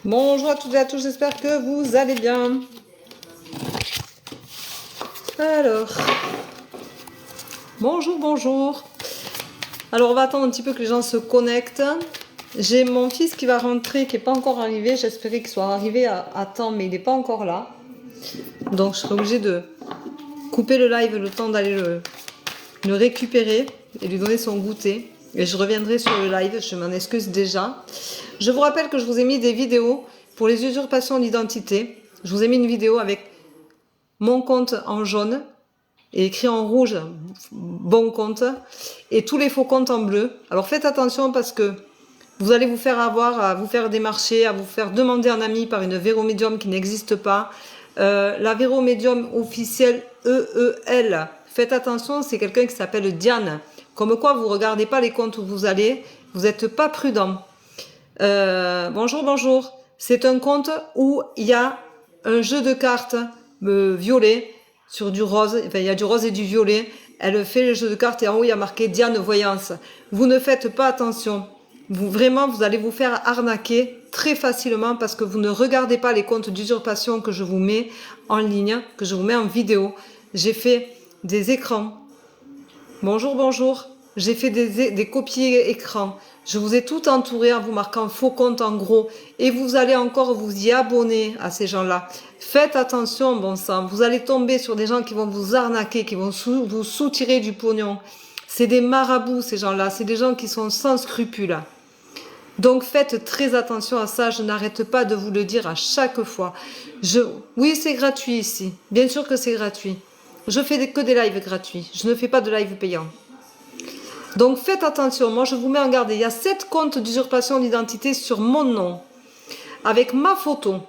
Bonjour à toutes et à tous, j'espère que vous allez bien. Alors, bonjour. Alors, on va attendre un petit peu que les gens se connectent. J'ai mon fils qui va rentrer, qui n'est pas encore arrivé. J'espérais qu'il soit arrivé à temps, mais il n'est pas encore là. Donc, je serai obligée de couper le live le temps d'aller le récupérer et lui donner son goûter. Et je reviendrai sur le live, je m'en excuse déjà. Je vous rappelle que je vous ai mis des vidéos pour les usurpations d'identité. Je vous ai mis une vidéo avec mon compte en jaune et écrit en rouge bon compte et tous les faux comptes en bleu. Alors faites attention parce que vous allez vous faire avoir, à vous faire démarcher, à vous faire demander un ami par une Véro Médium qui n'existe pas. La Véro Médium officielle EEL, faites attention, c'est quelqu'un qui s'appelle Diane. Comme quoi, vous ne regardez pas les comptes où vous allez, vous n'êtes pas prudent. Bonjour. C'est un compte où il y a un jeu de cartes violet sur du rose. Enfin, il y a du rose et du violet. Elle fait le jeu de cartes et en haut, il y a marqué Diane Voyance. Vous ne faites pas attention. Vous allez vous faire arnaquer très facilement parce que vous ne regardez pas les comptes d'usurpation que je vous mets en ligne, que je vous mets en vidéo. J'ai fait des écrans. Bonjour. J'ai fait des copies écran. Je vous ai tout entouré en vous marquant faux compte en gros. Et vous allez encore vous y abonner à ces gens-là. Faites attention, bon sang. Vous allez tomber sur des gens qui vont vous arnaquer, qui vont vous soutirer du pognon. C'est des marabouts, ces gens-là. C'est des gens qui sont sans scrupules. Donc faites très attention à ça. Je n'arrête pas de vous le dire à chaque fois. Oui, c'est gratuit ici. Bien sûr que c'est gratuit. Je fais que des lives gratuits. Je ne fais pas de live payant. Donc faites attention, moi je vous mets en garde. Il y a 7 comptes d'usurpation d'identité sur mon nom, avec ma photo.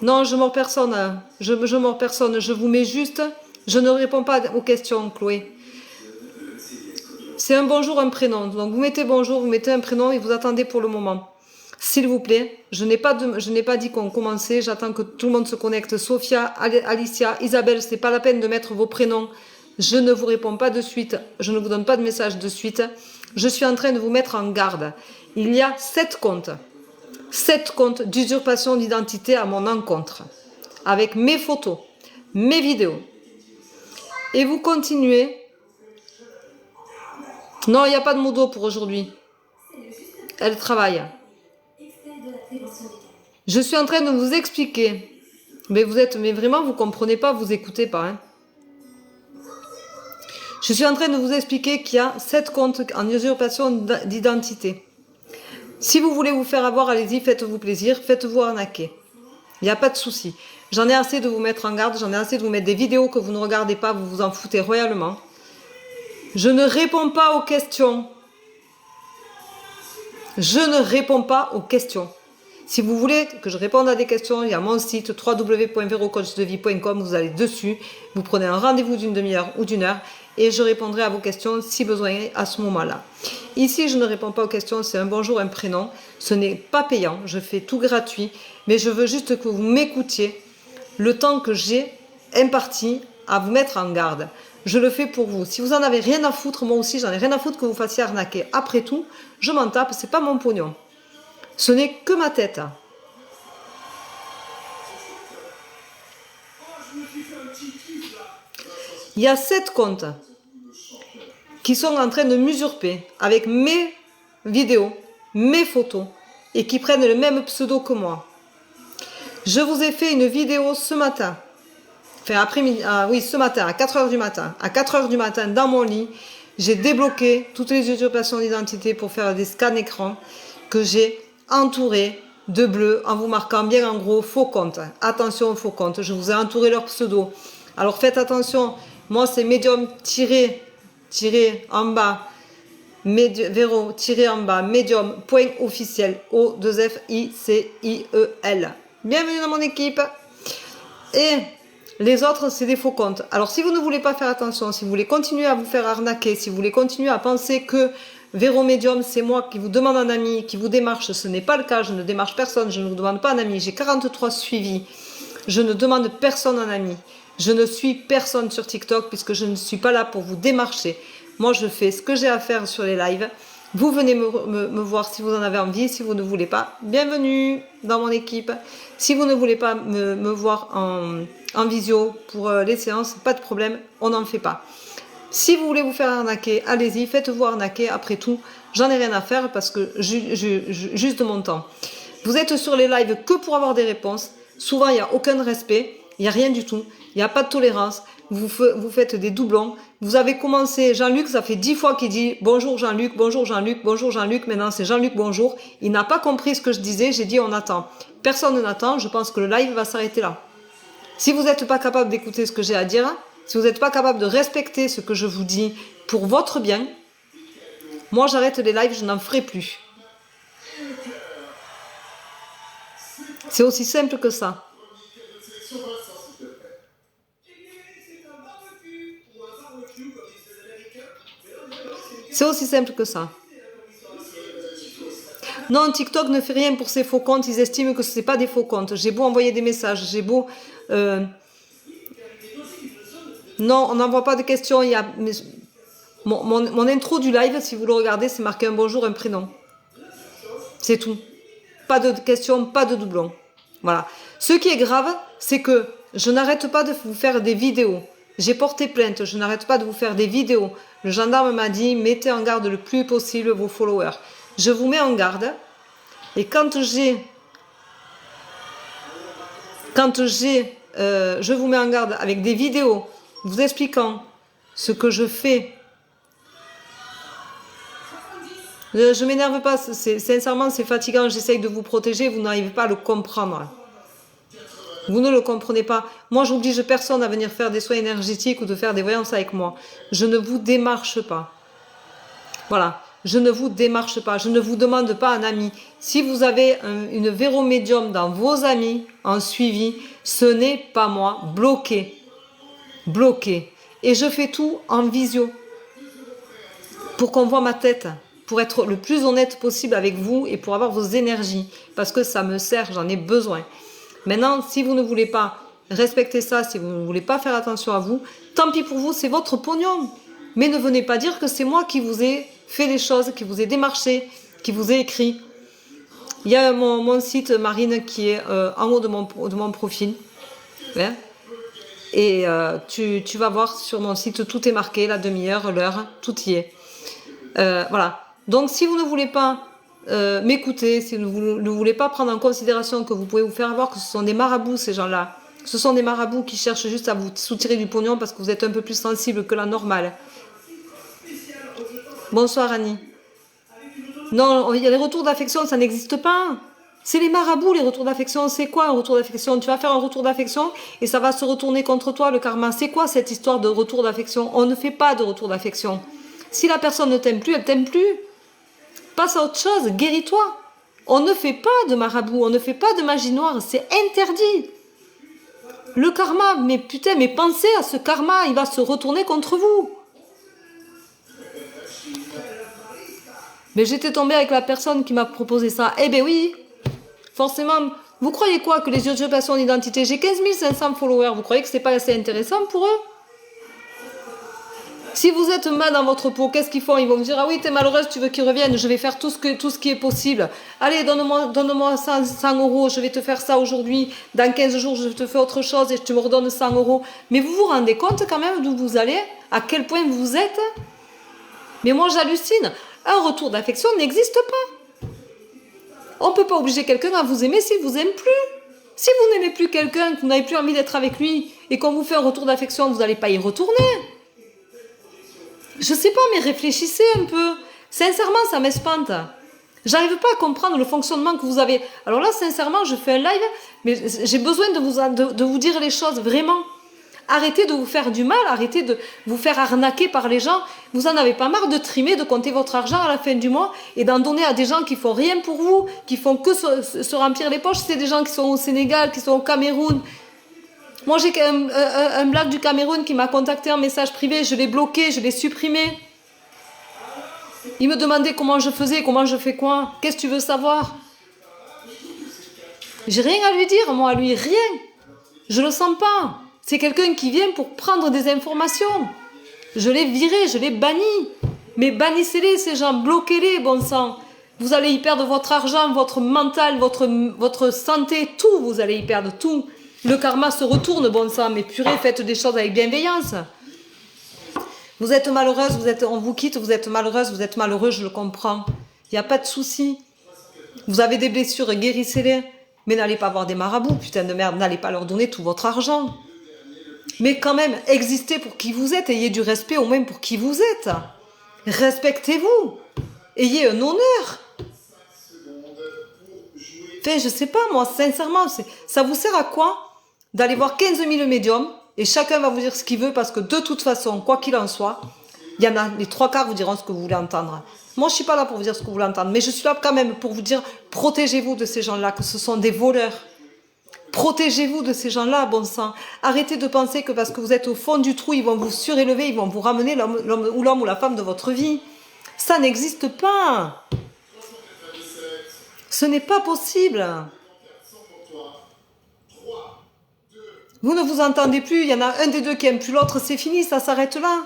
Non, je mords personne. Je mords personne. Je vous mets juste. Je ne réponds pas aux questions, Chloé. C'est un bonjour, un prénom. Donc vous mettez bonjour, vous mettez un prénom et vous attendez pour le moment. S'il vous plaît, je n'ai pas dit qu'on commençait. J'attends que tout le monde se connecte. Sophia, Alicia, Isabelle, c'est pas la peine de mettre vos prénoms. Je ne vous réponds pas de suite. Je ne vous donne pas de message de suite. Je suis en train de vous mettre en garde. Il y a 7 comptes. 7 comptes d'usurpation d'identité à mon encontre. Avec mes photos, mes vidéos. Et vous continuez. Non, il n'y a pas de modo pour aujourd'hui. Elle travaille. Je suis en train de vous expliquer. Mais vraiment, vous comprenez pas, vous écoutez pas. Hein. Je suis en train de vous expliquer qu'il y a 7 comptes en usurpation d'identité. Si vous voulez vous faire avoir, allez-y, faites-vous plaisir, faites-vous arnaquer. Il n'y a pas de souci. J'en ai assez de vous mettre en garde, j'en ai assez de vous mettre des vidéos que vous ne regardez pas, vous vous en foutez royalement. Je ne réponds pas aux questions. Je ne réponds pas aux questions. Si vous voulez que je réponde à des questions, il y a mon site www.verocoachdevie.com, vous allez dessus, vous prenez un rendez-vous d'une demi-heure ou d'une heure et je répondrai à vos questions si besoin à ce moment-là. Ici, je ne réponds pas aux questions, c'est un bonjour, un prénom. Ce n'est pas payant, je fais tout gratuit, mais je veux juste que vous m'écoutiez le temps que j'ai imparti à vous mettre en garde. Je le fais pour vous. Si vous en avez rien à foutre, moi aussi, j'en ai rien à foutre que vous fassiez arnaquer. Après tout, je m'en tape, c'est pas mon pognon. Ce n'est que ma tête. Il y a 7 comptes qui sont en train de m'usurper avec mes vidéos, mes photos et qui prennent le même pseudo que moi. Je vous ai fait une vidéo ce matin. Enfin, ce matin, à 4h du matin. À 4h du matin, dans mon lit, j'ai débloqué toutes les usurpations d'identité pour faire des scans écran que j'ai entourés de bleu en vous marquant bien en gros faux compte. Attention aux faux comptes, je vous ai entouré leur pseudo. Alors faites attention, moi c'est médium en bas, Véro en bas, médium point officiel, O2FICIEL. Bienvenue dans mon équipe. Et les autres, c'est des faux comptes. Alors, si vous ne voulez pas faire attention, si vous voulez continuer à vous faire arnaquer, si vous voulez continuer à penser que Véro Médium, c'est moi qui vous demande un ami, qui vous démarche, ce n'est pas le cas, je ne démarche personne, je ne vous demande pas un ami, j'ai 43 suivis, je ne demande personne un ami, je ne suis personne sur TikTok puisque je ne suis pas là pour vous démarcher. Moi, je fais ce que j'ai à faire sur les lives. Vous venez me voir si vous en avez envie. Si vous ne voulez pas, bienvenue dans mon équipe. Si vous ne voulez pas me voir en visio pour les séances, pas de problème, on n'en fait pas. Si vous voulez vous faire arnaquer, allez-y, faites-vous arnaquer. Après tout, j'en ai rien à faire parce que juste de mon temps. Vous êtes sur les lives que pour avoir des réponses. Souvent, il n'y a aucun respect, il n'y a rien du tout. Il n'y a pas de tolérance. Vous faites des doublons. Vous avez commencé, Jean-Luc, ça fait 10 fois qu'il dit bonjour Jean-Luc, bonjour Jean-Luc, bonjour Jean-Luc. Maintenant, c'est Jean-Luc, bonjour. Il n'a pas compris ce que je disais. J'ai dit on attend. Personne n'attend. Je pense que le live va s'arrêter là. Si vous n'êtes pas capable d'écouter ce que j'ai à dire, si vous n'êtes pas capable de respecter ce que je vous dis pour votre bien, moi j'arrête les lives, je n'en ferai plus. C'est aussi simple que ça. C'est aussi simple que ça. Non, TikTok ne fait rien pour ses faux comptes. Ils estiment que ce n'est pas des faux comptes. J'ai beau envoyer des messages, j'ai beau... Non, on n'envoie pas de questions. Il y a... mon intro du live, si vous le regardez, c'est marqué un bonjour, un prénom. C'est tout. Pas de questions, pas de doublons. Voilà. Ce qui est grave, c'est que je n'arrête pas de vous faire des vidéos. J'ai porté plainte, je n'arrête pas de vous faire des vidéos. Le gendarme m'a dit, mettez en garde le plus possible vos followers. Je vous mets en garde. Et je vous mets en garde avec des vidéos vous expliquant ce que je fais. Je m'énerve pas, sincèrement c'est fatigant, j'essaye de vous protéger, vous n'arrivez pas à le comprendre. Vous ne le comprenez pas. Moi, j'oblige personne à venir faire des soins énergétiques ou de faire des voyances avec moi. Je ne vous démarche pas. Voilà. Je ne vous démarche pas. Je ne vous demande pas un ami. Si vous avez une véromédium dans vos amis en suivi, ce n'est pas moi. Bloqué. Bloqué. Et je fais tout en visio. Pour qu'on voit ma tête. Pour être le plus honnête possible avec vous et pour avoir vos énergies. Parce que ça me sert, j'en ai besoin. Maintenant, si vous ne voulez pas respecter ça, si vous ne voulez pas faire attention à vous, tant pis pour vous, c'est votre pognon. Mais ne venez pas dire que c'est moi qui vous ai fait des choses, qui vous ai démarché, qui vous ai écrit. Il y a mon site, Marine, qui est en haut de mon profil. Ouais. Et tu vas voir sur mon site, tout est marqué, la demi-heure, l'heure, tout y est. Voilà. Donc, si vous ne voulez pas m'écouter, si vous ne voulez pas prendre en considération que vous pouvez vous faire voir que ce sont des marabouts, ces gens-là. Ce sont des marabouts qui cherchent juste à vous soutirer du pognon parce que vous êtes un peu plus sensible que la normale. Bonsoir Annie. Non, il y a les retours d'affection, ça n'existe pas. C'est les marabouts, les retours d'affection. C'est quoi un retour d'affection? Tu vas faire un retour d'affection et ça va se retourner contre toi, le karma. C'est quoi cette histoire de retour d'affection? On ne fait pas de retour d'affection. Si la personne ne t'aime plus, elle t'aime plus. Passe à autre chose, guéris-toi. On ne fait pas de marabout, on ne fait pas de magie noire, c'est interdit. Le karma, mais putain, mais pensez à ce karma, il va se retourner contre vous. Mais j'étais tombée avec la personne qui m'a proposé ça. Eh ben oui, forcément, vous croyez quoi que les usurpations d'identité, j'ai 15 500 followers, vous croyez que c'est pas assez intéressant pour eux? Si vous êtes mal dans votre peau, qu'est-ce qu'ils font? Ils vont me dire, ah oui, t'es malheureuse, tu veux qu'ils reviennent, je vais faire tout ce qui est possible. Allez, donne-moi 100 €, je vais te faire ça aujourd'hui. Dans 15 jours, je te fais autre chose et tu me redonnes 100 €. Mais vous vous rendez compte quand même d'où vous allez? À quel point vous êtes? Mais moi, j'hallucine. Un retour d'affection n'existe pas. On ne peut pas obliger quelqu'un à vous aimer s'il ne vous aime plus. Si vous n'aimez plus quelqu'un, que vous n'avez plus envie d'être avec lui, et qu'on vous fait un retour d'affection, vous n'allez pas y retourner. Je sais pas, mais réfléchissez un peu. Sincèrement, ça m'espante. J'arrive pas à comprendre le fonctionnement que vous avez. Alors là, sincèrement, je fais un live, mais j'ai besoin de vous dire les choses, vraiment. Arrêtez de vous faire du mal, arrêtez de vous faire arnaquer par les gens. Vous en avez pas marre de trimer, de compter votre argent à la fin du mois et d'en donner à des gens qui font rien pour vous, qui font que se remplir les poches. C'est des gens qui sont au Sénégal, qui sont au Cameroun. Moi, j'ai un blague du Cameroun qui m'a contacté en message privé. Je l'ai bloqué, je l'ai supprimé. Il me demandait comment je faisais, comment je fais quoi. Qu'est-ce que tu veux savoir? J'ai rien à lui dire, moi, à lui, rien. Je le sens pas. C'est quelqu'un qui vient pour prendre des informations. Je l'ai viré, je l'ai banni. Mais bannissez-les, ces gens, bloquez-les, bon sang. Vous allez y perdre votre argent, votre mental, votre santé, tout, vous allez y perdre, tout. Le karma se retourne, bon sang, mais purée, faites des choses avec bienveillance. Vous êtes malheureuse, on vous quitte, vous êtes malheureuse, vous êtes malheureux, je le comprends. Il n'y a pas de souci. Vous avez des blessures, guérissez-les. Mais n'allez pas voir des marabouts, putain de merde, n'allez pas leur donner tout votre argent. Mais quand même, existez pour qui vous êtes, ayez du respect au même pour qui vous êtes. Respectez-vous. Ayez un honneur. Enfin, je sais pas, moi, sincèrement, ça vous sert à quoi d'aller voir 15 000 médiums et chacun va vous dire ce qu'il veut parce que de toute façon, quoi qu'il en soit, il y en a les 3/4 vous diront ce que vous voulez entendre. Moi, je suis pas là pour vous dire ce que vous voulez entendre, mais je suis là quand même pour vous dire, protégez-vous de ces gens-là, que ce sont des voleurs. Protégez-vous de ces gens-là, bon sang. Arrêtez de penser que parce que vous êtes au fond du trou, ils vont vous surélever, ils vont vous ramener l'homme ou la femme de votre vie. Ça n'existe pas. Ce n'est pas possible. Vous ne vous entendez plus, il y en a un des deux qui aime plus l'autre, c'est fini, ça s'arrête là.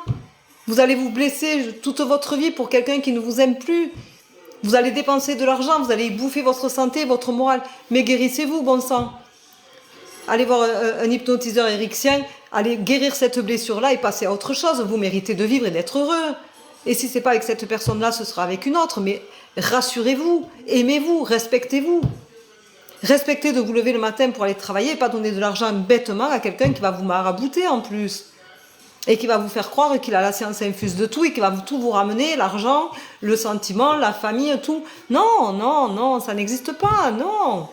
Vous allez vous blesser toute votre vie pour quelqu'un qui ne vous aime plus. Vous allez dépenser de l'argent, vous allez bouffer votre santé, votre morale. Mais guérissez-vous, bon sang. Allez voir un hypnotiseur éryxien, allez guérir cette blessure-là et passer à autre chose. Vous méritez de vivre et d'être heureux. Et si ce n'est pas avec cette personne-là, ce sera avec une autre. Mais rassurez-vous, aimez-vous, respectez-vous. Respectez de vous lever le matin pour aller travailler et pas donner de l'argent bêtement à quelqu'un qui va vous marabouter en plus. Et qui va vous faire croire qu'il a la science infuse de tout et qui va tout vous ramener, l'argent, le sentiment, la famille, tout. Non, non, non, ça n'existe pas, non.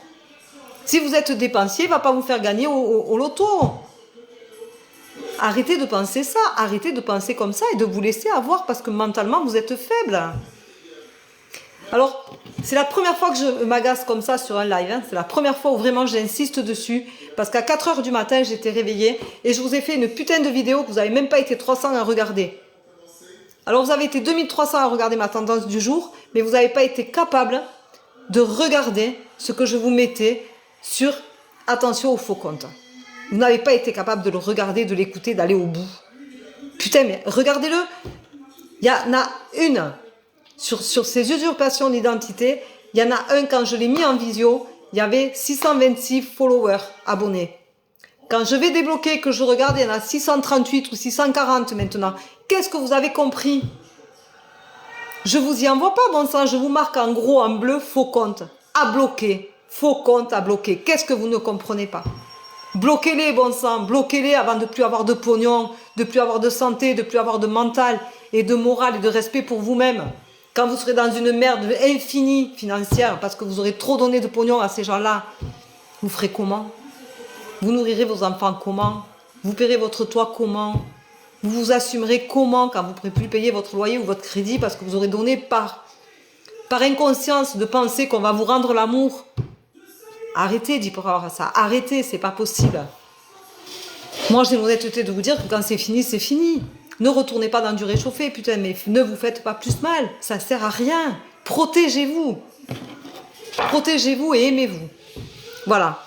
Si vous êtes dépensier, il ne va pas vous faire gagner au loto. Arrêtez de penser ça, arrêtez de penser comme ça et de vous laisser avoir parce que mentalement, vous êtes faible. Alors, c'est la première fois que je m'agace comme ça sur un live. Hein. C'est la première fois où vraiment j'insiste dessus. Parce qu'à 4 h du matin, j'étais réveillée et je vous ai fait une putain de vidéo que vous n'avez même pas été 300 à regarder. Alors, vous avez été 2300 à regarder ma tendance du jour, mais vous n'avez pas été capable de regarder ce que je vous mettais sur attention aux faux comptes. Vous n'avez pas été capable de le regarder, de l'écouter, d'aller au bout. Putain, mais regardez-le. Il y en a une. Sur ces usurpations d'identité, il y en a un, quand je l'ai mis en visio, il y avait 626 followers, abonnés. Quand je vais débloquer, que je regarde, il y en a 638 ou 640 maintenant. Qu'est-ce que vous avez compris? Je vous y envoie pas, bon sang, je vous marque en gros, en bleu, faux compte. À bloquer. Faux compte à bloquer. Qu'est-ce que vous ne comprenez pas? Bloquez-les, bon sang, bloquez-les avant de plus avoir de pognon, de plus avoir de santé, de plus avoir de mental et de morale et de respect pour vous-même. Quand vous serez dans une merde infinie financière, parce que vous aurez trop donné de pognon à ces gens-là, vous ferez comment? Vous nourrirez vos enfants comment? Vous paierez votre toit comment? Vous vous assumerez comment quand vous ne pourrez plus payer votre loyer ou votre crédit parce que vous aurez donné par inconscience de penser qu'on va vous rendre l'amour? Arrêtez d'y croire à ça. Arrêtez, c'est pas possible. Moi, j'ai l'honnêteté de vous dire que quand c'est fini, c'est fini. Ne retournez pas dans du réchauffé, putain, mais ne vous faites pas plus mal. Ça sert à rien. Protégez-vous. Protégez-vous et aimez-vous. Voilà.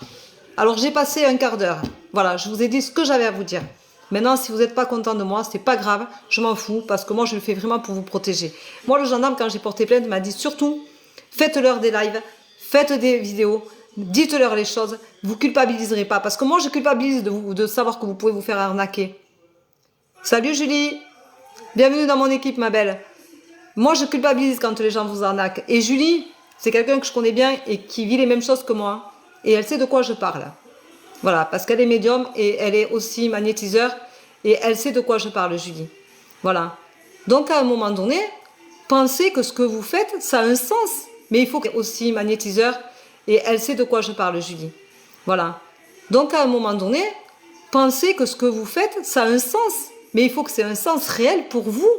Alors, j'ai passé un quart d'heure. Voilà, je vous ai dit ce que j'avais à vous dire. Maintenant, si vous n'êtes pas content de moi, c'est pas grave. Je m'en fous parce que moi, je le fais vraiment pour vous protéger. Moi, le gendarme, quand j'ai porté plainte, m'a dit surtout, faites-leur des lives, faites des vidéos, dites-leur les choses. Vous culpabiliserez pas. Parce que moi, je culpabilise de savoir que vous pouvez vous faire arnaquer. Salut Julie, bienvenue dans mon équipe ma belle. Moi je culpabilise quand les gens vous arnaquent. Et Julie, c'est quelqu'un que je connais bien et qui vit les mêmes choses que moi. Et elle sait de quoi je parle. Voilà, parce qu'elle est médium et elle est aussi magnétiseur. Et elle sait de quoi je parle Julie. Voilà. Donc à un moment donné, pensez que ce que vous faites, ça a un sens. Mais il faut qu'elle soit aussi magnétiseur et elle sait de quoi je parle Julie. Voilà. Donc à un moment donné, pensez que ce que vous faites, ça a un sens. Mais il faut que c'est un sens réel pour vous.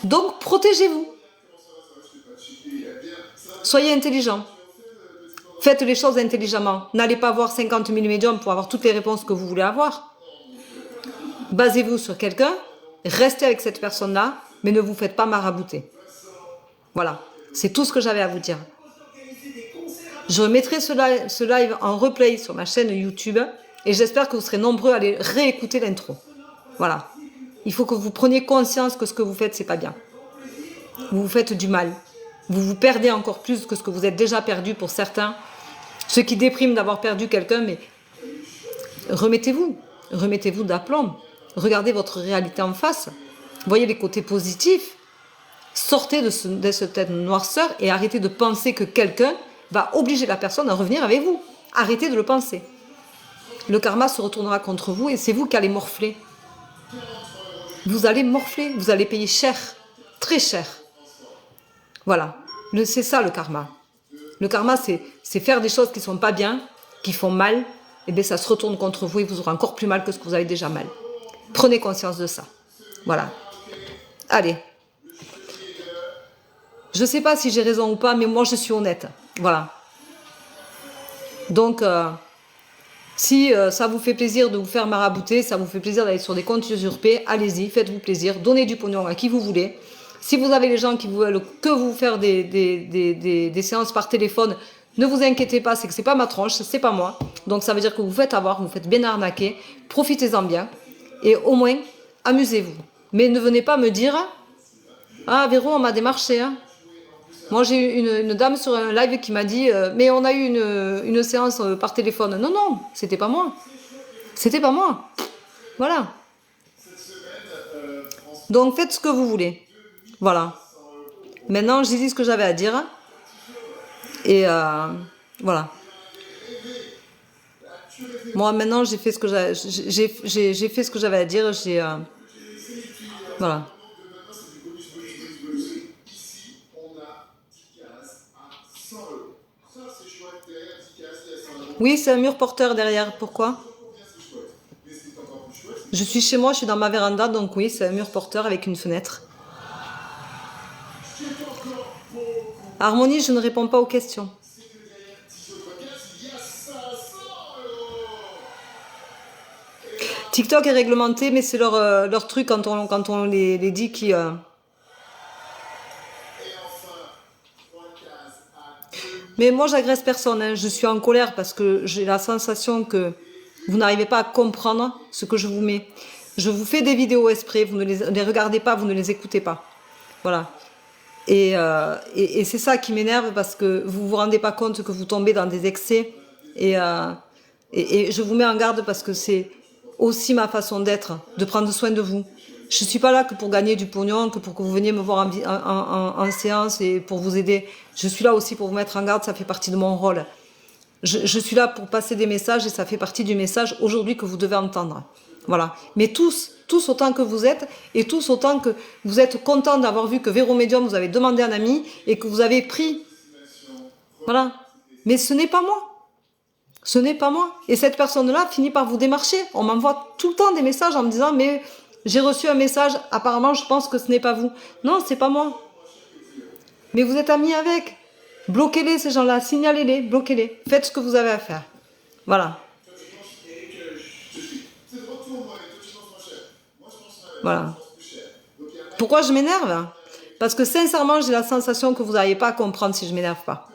Donc, protégez-vous. Soyez intelligent. Faites les choses intelligemment. N'allez pas voir 50 000 médiums pour avoir toutes les réponses que vous voulez avoir. Basez-vous sur quelqu'un. Restez avec cette personne-là. Mais ne vous faites pas marabouter. Voilà. C'est tout ce que j'avais à vous dire. Je remettrai ce live en replay sur ma chaîne YouTube. Et j'espère que vous serez nombreux à aller réécouter l'intro. Voilà. Il faut que vous preniez conscience que ce que vous faites, c'est pas bien. Vous vous faites du mal. Vous vous perdez encore plus que ce que vous êtes déjà perdu pour certains. Ceux qui dépriment d'avoir perdu quelqu'un, mais remettez-vous. Remettez-vous d'aplomb. Regardez votre réalité en face. Voyez les côtés positifs. Sortez de cette noirceur et arrêtez de penser que quelqu'un va obliger la personne à revenir avec vous. Arrêtez de le penser. Le karma se retournera contre vous et c'est vous qui allez morfler. Vous allez morfler, vous allez payer cher, très cher. Voilà, c'est ça le karma. Le karma, c'est faire des choses qui ne sont pas bien, qui font mal, et bien ça se retourne contre vous et vous aurez encore plus mal que ce que vous avez déjà mal. Prenez conscience de ça. Voilà. Allez. Je ne sais pas si j'ai raison ou pas, mais moi je suis honnête. Voilà. Donc, si ça vous fait plaisir de vous faire marabouter, ça vous fait plaisir d'aller sur des comptes usurpés, allez-y, faites-vous plaisir, donnez du pognon à qui vous voulez. Si vous avez les gens qui veulent que vous faire des séances par téléphone, ne vous inquiétez pas, c'est que c'est pas ma tronche, c'est pas moi. Donc ça veut dire que vous faites avoir, vous faites bien arnaquer, profitez-en bien et au moins amusez-vous. Mais ne venez pas me dire « Ah Véro, on m'a démarché hein. » Moi, j'ai eu une dame sur un live qui m'a dit mais on a eu une séance par téléphone. Non, non, c'était pas moi. C'était pas moi. Voilà. Donc, faites ce que vous voulez. Voilà. Maintenant, j'ai dit ce que j'avais à dire. Et voilà. Moi, maintenant, j'ai fait ce que j'ai fait ce que j'avais à dire. Voilà. Oui, c'est un mur porteur derrière. Pourquoi? Je suis chez moi, je suis dans ma véranda, donc oui, c'est un mur porteur avec une fenêtre. Harmonie, je ne réponds pas aux questions. TikTok est réglementé, mais c'est leur truc quand on les dit qui... Mais moi, j'agresse personne. Hein. Je suis en colère parce que j'ai la sensation que vous n'arrivez pas à comprendre ce que je vous mets. Je vous fais des vidéos exprès, vous ne les regardez pas, vous ne les écoutez pas. Voilà. Et c'est ça qui m'énerve parce que vous ne vous rendez pas compte que vous tombez dans des excès. Et je vous mets en garde parce que c'est aussi ma façon d'être, de prendre soin de vous. Je ne suis pas là que pour gagner du pognon, que pour que vous veniez me voir en séance et pour vous aider. Je suis là aussi pour vous mettre en garde, ça fait partie de mon rôle. Je suis là pour passer des messages et ça fait partie du message aujourd'hui que vous devez entendre. Voilà. Mais tous autant que vous êtes et tous autant que vous êtes contents d'avoir vu que Véro Médium vous avez demandé un ami et que vous avez pris. Voilà. Mais ce n'est pas moi. Ce n'est pas moi. Et cette personne-là finit par vous démarcher. On m'envoie tout le temps des messages en me disant mais j'ai reçu un message, apparemment je pense que ce n'est pas vous. Non, c'est pas moi. Mais vous êtes amis avec. Bloquez-les ces gens-là, signalez-les, bloquez-les. Faites ce que vous avez à faire. Voilà. Voilà. Pourquoi je m'énerve? Parce que sincèrement, j'ai la sensation que vous n'arrivez pas à comprendre si je m'énerve pas.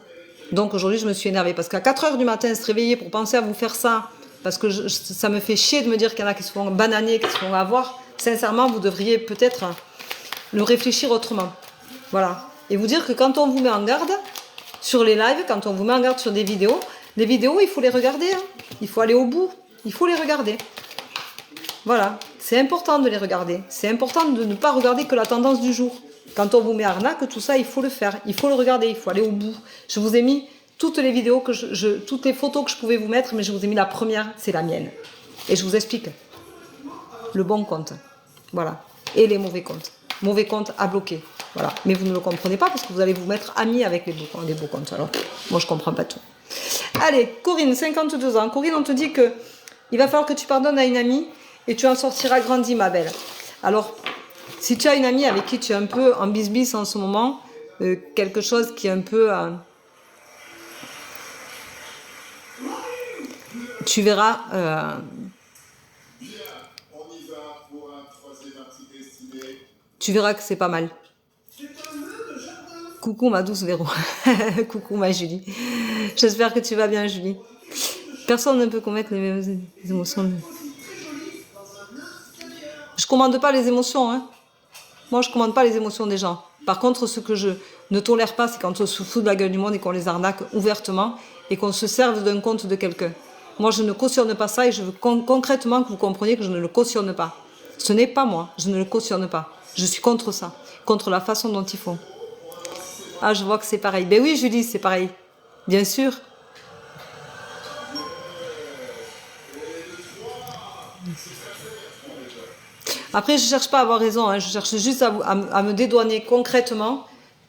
Donc aujourd'hui, je me suis énervée. Parce qu'à 4h du matin, se réveiller pour penser à vous faire ça, parce que ça me fait chier de me dire qu'il y en a qui se font bananer, qui se font avoir. Sincèrement, vous devriez peut-être le réfléchir autrement. Voilà. Et vous dire que quand on vous met en garde sur les lives, quand on vous met en garde sur des vidéos, les vidéos, il faut les regarder. Hein. Il faut aller au bout. Il faut les regarder. Voilà. C'est important de les regarder. C'est important de ne pas regarder que la tendance du jour. Quand on vous met arnaque, tout ça, il faut le faire. Il faut le regarder. Il faut aller au bout. Je vous ai mis toutes les vidéos, toutes les photos que je pouvais vous mettre, mais je vous ai mis la première, c'est la mienne. Et je vous explique. Le bon compte. Voilà. Et les mauvais comptes. Mauvais comptes à bloquer. Voilà. Mais vous ne le comprenez pas parce que vous allez vous mettre amis avec les beaux comptes. Alors, moi, je ne comprends pas tout. Allez, Corinne, 52 ans. Corinne, on te dit que il va falloir que tu pardonnes à une amie et tu en sortiras grandi, ma belle. Alors, si tu as une amie avec qui tu es un peu en bisbis en ce moment, quelque chose qui est un peu... tu verras... tu verras que c'est pas mal. Coucou ma douce Véro. Coucou ma Julie. J'espère que tu vas bien, Julie. Personne ne peut commettre les mêmes émotions. Je commande pas les émotions, hein. Moi, je commande pas les émotions des gens. Par contre, ce que je ne tolère pas, c'est quand on se fout de la gueule du monde et qu'on les arnaque ouvertement et qu'on se serve d'un compte de quelqu'un. Moi, je ne cautionne pas ça et je veux concrètement que vous compreniez que je ne le cautionne pas. Ce n'est pas moi, je ne le cautionne pas. Je suis contre ça, contre la façon dont ils font. Ah, je vois que c'est pareil. Ben oui, Julie, c'est pareil. Bien sûr. Après, je cherche pas à avoir raison, hein. Je cherche juste à me dédouaner concrètement,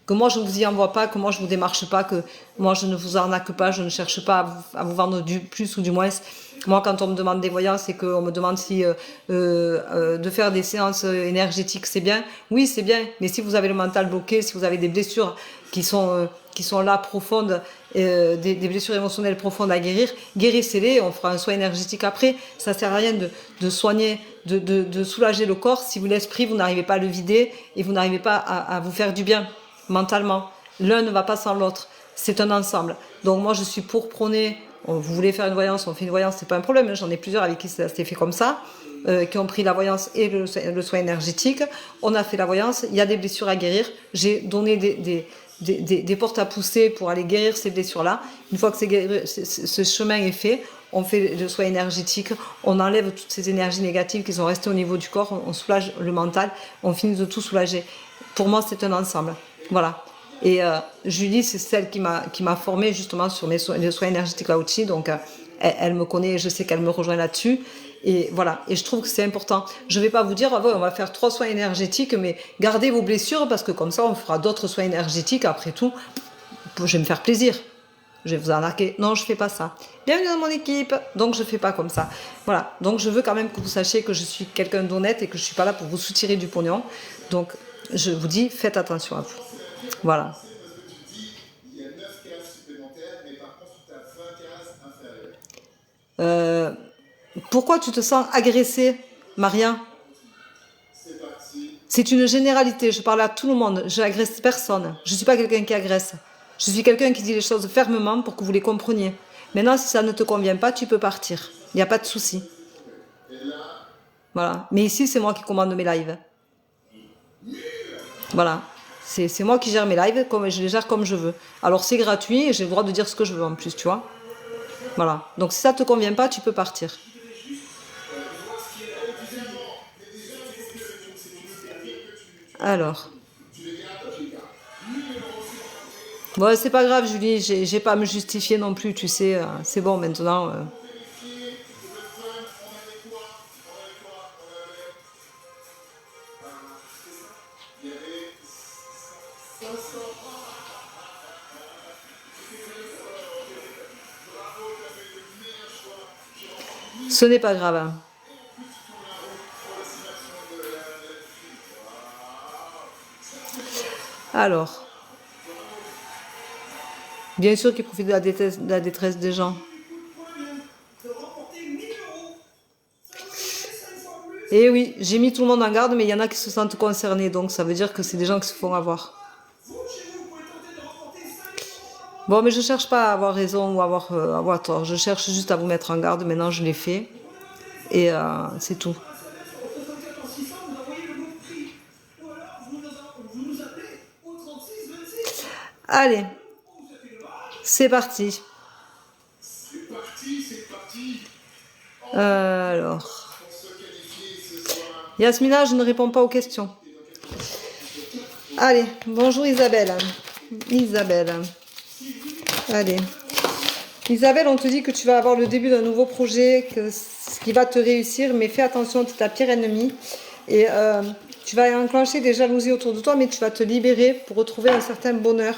que moi je ne vous y envoie pas, que moi je vous démarche pas, que moi je ne vous arnaque pas, je ne cherche pas à vous vendre du plus ou du moins. Moi, quand on me demande des voyances, c'est qu'on me demande si de faire des séances énergétiques, c'est bien. Oui, c'est bien, mais si vous avez le mental bloqué, si vous avez des blessures qui sont là profondes, des blessures émotionnelles profondes à guérir, guérissez-les, on fera un soin énergétique après. Ça sert à rien de soigner, de soulager le corps si vous, l'esprit, vous n'arrivez pas à le vider et vous n'arrivez pas à vous faire du bien mentalement. L'un ne va pas sans l'autre, c'est un ensemble. Donc moi je suis pour prôner, vous voulez faire une voyance, on fait une voyance, c'est pas un problème, j'en ai plusieurs avec qui ça s'est fait comme ça, qui ont pris la voyance et le soin énergétique. On a fait la voyance, il y a des blessures à guérir, j'ai donné des portes à pousser pour aller guérir ces blessures-là. Une fois que ce chemin est fait, on fait le soin énergétique, on enlève toutes ces énergies négatives qui sont restées au niveau du corps, on soulage le mental, on finit de tout soulager. Pour moi, c'est un ensemble. Voilà. Et Julie, c'est celle qui m'a formée justement sur les soins énergétiques Lao-Chi, donc elle me connaît, je sais qu'elle me rejoint là-dessus. Et voilà, et je trouve que c'est important. Je ne vais pas vous dire, ah ouais, on va faire 3 soins énergétiques, mais gardez vos blessures, parce que comme ça, on fera d'autres soins énergétiques. Après tout, je vais me faire plaisir. Je vais vous arnaquer. Non, je ne fais pas ça. Bienvenue dans mon équipe. Donc, je ne fais pas comme ça. Voilà. Donc, je veux quand même que vous sachiez que je suis quelqu'un d'honnête et que je ne suis pas là pour vous soutirer du pognon. Donc, je vous dis, faites attention à vous. Voilà. Pourquoi tu te sens agressée, Maria? C'est une généralité, je parle à tout le monde, je n'agresse personne. Je ne suis pas quelqu'un qui agresse. Je suis quelqu'un qui dit les choses fermement pour que vous les compreniez. Maintenant, si ça ne te convient pas, tu peux partir. Il n'y a pas de souci. Voilà. Mais ici, c'est moi qui commande mes lives. Voilà. C'est moi qui gère mes lives, je les gère comme je veux. Alors c'est gratuit et j'ai le droit de dire ce que je veux en plus, tu vois. Voilà. Donc si ça te convient pas, tu peux partir. Alors. Bon, c'est pas grave, Julie, j'ai pas à me justifier non plus, tu sais, c'est bon maintenant. Ce n'est pas grave, hein. Alors. Bien sûr qu'ils profitent de la détresse des gens. Et oui, j'ai mis tout le monde en garde, mais il y en a qui se sentent concernés, donc ça veut dire que c'est des gens qui se font avoir. Bon, mais je cherche pas à avoir raison ou à avoir tort. Je cherche juste à vous mettre en garde. Maintenant, je l'ai fait. Et c'est tout. Allez, c'est parti. Alors, Yasmina, je ne réponds pas aux questions. Allez, bonjour Isabelle. Isabelle. Allez. Isabelle, on te dit que tu vas avoir le début d'un nouveau projet, ce qui va te réussir, mais fais attention, c'est ta pire ennemie. Et tu vas enclencher des jalousies autour de toi, mais tu vas te libérer pour retrouver un certain bonheur.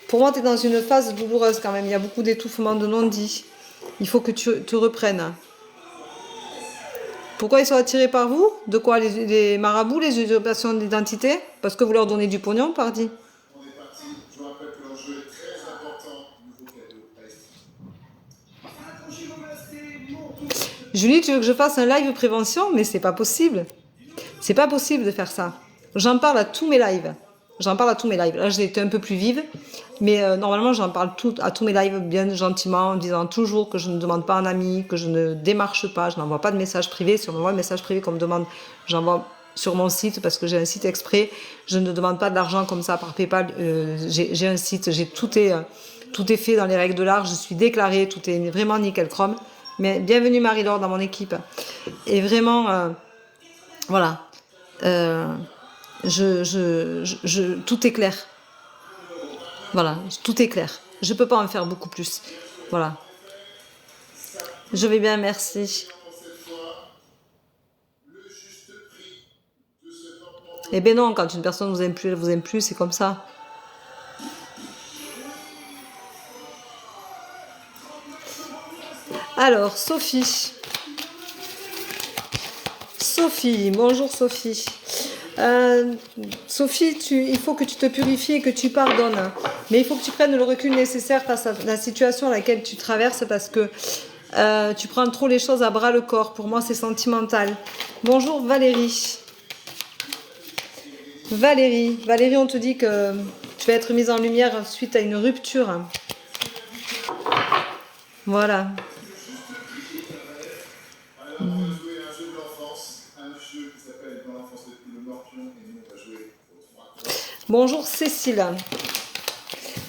Pour moi, tu es dans une phase douloureuse quand même. Il y a beaucoup d'étouffement de non-dits. Il faut que tu te reprennes. Pourquoi ils sont attirés par vous? De quoi, les marabouts, les usurpations d'identité? Parce que vous leur donnez du pognon, pardi. Julie, tu veux que je fasse un live prévention? Mais c'est pas possible. C'est pas possible de faire ça. J'en parle à tous mes lives. j'en parle à tous mes lives. Là, j'ai été un peu plus vive, mais normalement, j'en parle à tous mes lives bien gentiment, en disant toujours que je ne demande pas un ami, que je ne démarche pas, je n'envoie pas de messages privés. Si on m'envoie un message privé qu'on me demande, j'envoie sur mon site parce que j'ai un site exprès. Je ne demande pas de l'argent comme ça par PayPal. J'ai un site, tout est fait dans les règles de l'art. Je suis déclarée, tout est vraiment nickel chrome. Mais bienvenue Marie-Laure dans mon équipe. Et vraiment, voilà. Tout est clair. Voilà, tout est clair. Je peux pas en faire beaucoup plus. Voilà. Je vais bien, merci. Eh ben non, quand une personne vous aime plus, elle vous aime plus, c'est comme ça. Alors, Sophie. Sophie, bonjour Sophie. Sophie, il faut que tu te purifies et que tu pardonnes. Mais il faut que tu prennes le recul nécessaire face à la situation à laquelle tu traverses parce que tu prends trop les choses à bras le corps. Pour moi, c'est sentimental. Bonjour Valérie. Valérie, on te dit que tu vas être mise en lumière suite à une rupture. Voilà. Bonjour Cécile.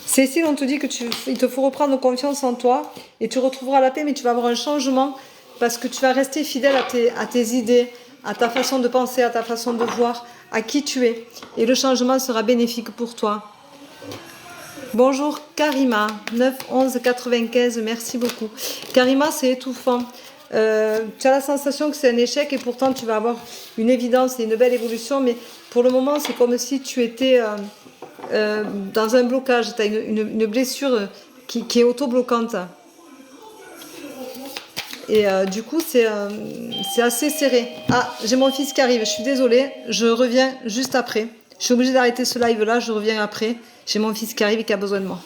Cécile, on te dit que il te faut reprendre confiance en toi et tu retrouveras la paix, mais tu vas avoir un changement parce que tu vas rester fidèle à tes idées, à ta façon de penser, à ta façon de voir, à qui tu es. Et le changement sera bénéfique pour toi. Bonjour Karima, 9 11 95, merci beaucoup. Karima, c'est étouffant. Tu as la sensation que c'est un échec et pourtant tu vas avoir une évidence et une belle évolution, mais pour le moment c'est comme si tu étais dans un blocage, tu as une blessure qui est auto-bloquante. Et du coup c'est assez serré. Ah, j'ai mon fils qui arrive, je suis désolée, je reviens juste après. Je suis obligée d'arrêter ce live là, je reviens après. J'ai mon fils qui arrive et qui a besoin de moi.